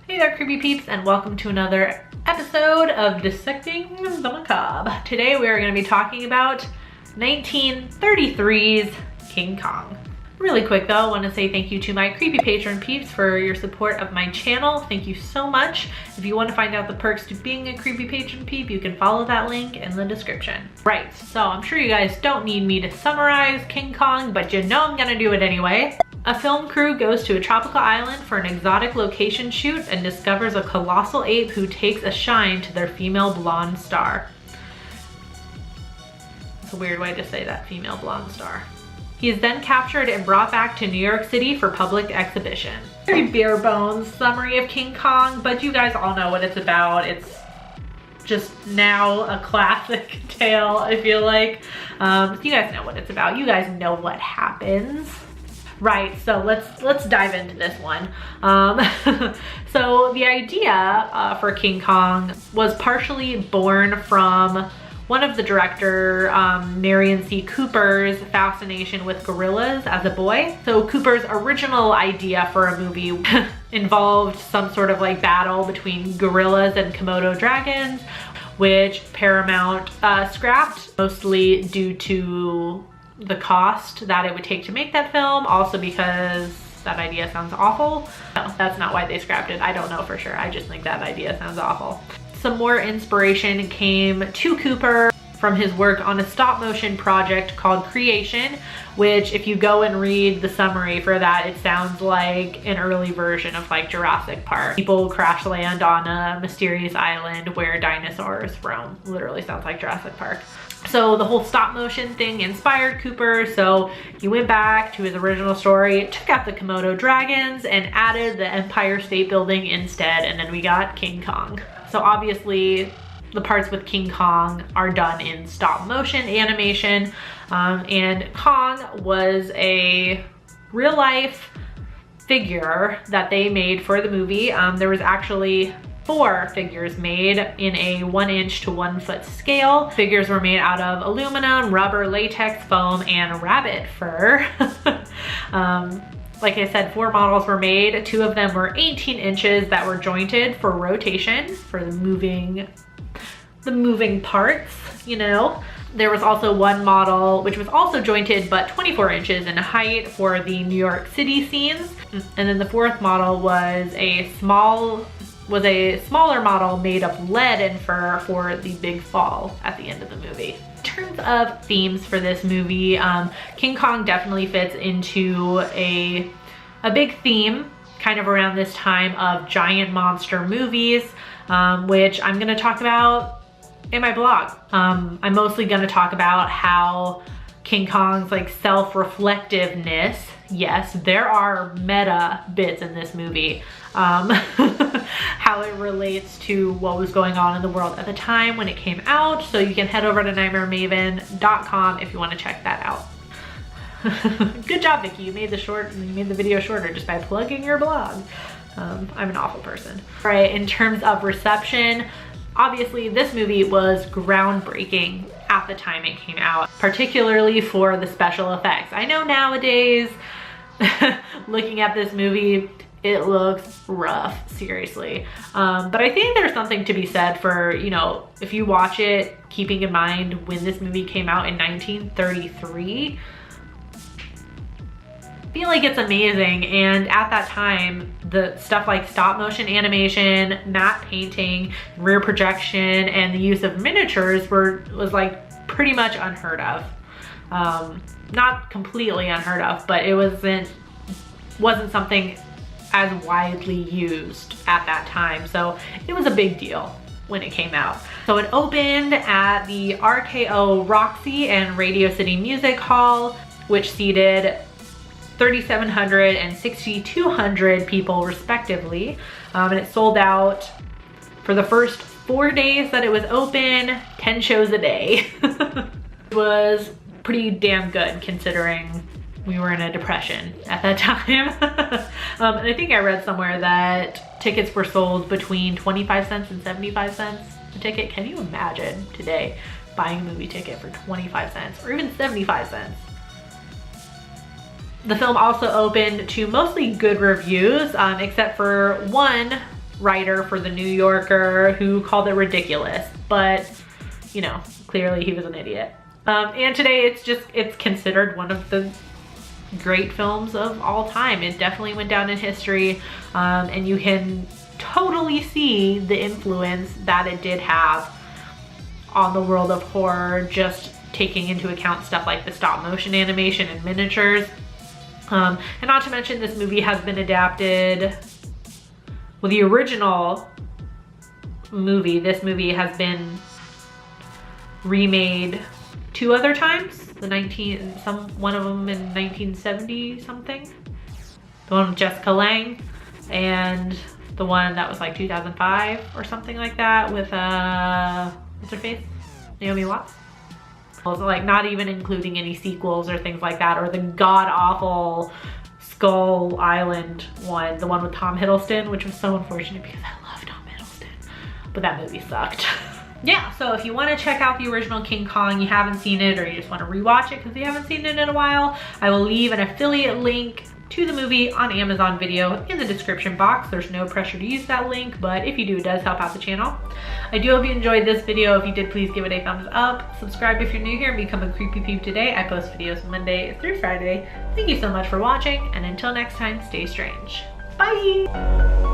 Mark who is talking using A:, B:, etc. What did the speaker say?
A: Hey there, creepy peeps, and welcome to another episode of Dissecting the Macabre. Today we are going to be talking about 1933's King Kong. Really quick though, I want to say thank you to my creepy patron peeps for your support of my channel. Thank you so much. If you want to find out the perks to being a creepy patron peep, you can follow that link in the description. Right, so I'm sure you guys don't need me to summarize King Kong, but you know I'm gonna do it anyway. A film crew goes to a tropical island for an exotic location shoot and discovers a colossal ape who takes a shine to their female blonde star. It's a weird way to say that, female blonde star. He is then captured and brought back to New York City for public exhibition. Very bare bones summary of King Kong, but you guys all know what it's about. It's just now a classic tale, I feel like. You guys know what it's about. You guys know what happens. Right, so let's dive into this one. So the idea for King Kong was partially born from one of the director, Marion C. Cooper's fascination with gorillas as a boy. So Cooper's original idea for a movie involved some sort of like battle between gorillas and Komodo dragons, which Paramount scrapped, mostly due to the cost that it would take to make that film, also because that idea sounds awful. No, that's not why they scrapped it. I don't know for sure. I just think that idea sounds awful. Some more inspiration came to Cooper from his work on a stop motion project called Creation, which if you go and read the summary for that, it sounds like an early version of like Jurassic Park. People crash land on a mysterious island where dinosaurs roam. Literally sounds like Jurassic Park. So the whole stop motion thing inspired Cooper, so he went back to his original story, took out the Komodo dragons and added the Empire State Building instead, and then we got King Kong. So obviously the parts with King Kong are done in stop motion animation, and Kong was a real life figure that they made for the movie. There was actually 4 figures made in a 1-inch to 1-foot scale. Figures were made out of aluminum, rubber, latex, foam, and rabbit fur. Like I said, 4 models were made. 2 of them were 18 inches that were jointed for rotation, for the moving parts, you know. There was also 1 model which was also jointed but 24 inches in height for the New York City scenes. And then the 4th model was a smaller model made of lead and fur for the big fall at the end of the movie. In terms of themes for this movie, King Kong definitely fits into a big theme kind of around this time of giant monster movies, which I'm gonna talk about in my blog. I'm mostly gonna talk about how King Kong's like self-reflectiveness, yes, there are meta bits in this movie, how it relates to what was going on in the world at the time when it came out. So you can head over to nightmaremaven.com if you want to check that out. Good job, Vicky. You made the video shorter just by plugging your blog. I'm an awful person. All right, in terms of reception, obviously this movie was groundbreaking at the time it came out, particularly for the special effects. I know nowadays, looking at this movie, it looks rough, seriously. But I think there's something to be said for, you know, if you watch it, keeping in mind when this movie came out in 1933, I feel like it's amazing. And at that time, the stuff like stop motion animation, matte painting, rear projection, and the use of miniatures was like pretty much unheard of. Not completely unheard of, but it wasn't something as widely used at that time. So it was a big deal when it came out. So it opened at the RKO Roxy and Radio City Music Hall, which seated 3,700 and 6,200 people respectively. And it sold out for the first 4 days that it was open, 10 shows a day. It was pretty damn good considering we were in a depression at that time. And I think I read somewhere that tickets were sold between 25 cents and 75 cents a ticket. Can you imagine today buying a movie ticket for 25 cents or even 75 cents? The film also opened to mostly good reviews, except for one writer for The New Yorker who called it ridiculous, but you know, clearly he was an idiot. And today it's considered one of the great films of all time. It definitely went down in history, and you can totally see the influence that it did have on the world of horror, just taking into account stuff like the stop motion animation and miniatures. And not to mention, this movie has been adapted. Well, the original movie, this movie has been remade 2 other times. One of them in 1970 something. The one with Jessica Lange, and the one that was like 2005 or something like that with what's her face? Naomi Watts. Also, like, not even including any sequels or things like that, or the god-awful Skull Island one, the one with Tom Hiddleston, which was so unfortunate because I love Tom Hiddleston, but that movie sucked. Yeah, so if you want to check out the original King Kong, you haven't seen it, or you just want to rewatch it because you haven't seen it in a while, I will leave an affiliate link to the movie on Amazon Video in the description box. There's no pressure to use that link, but if you do, it does help out the channel. I do hope you enjoyed this video. If you did, please give it a thumbs up. Subscribe if you're new here and become a Creepy Peep today. I post videos Monday through Friday. Thank you so much for watching, and until next time, stay strange. Bye!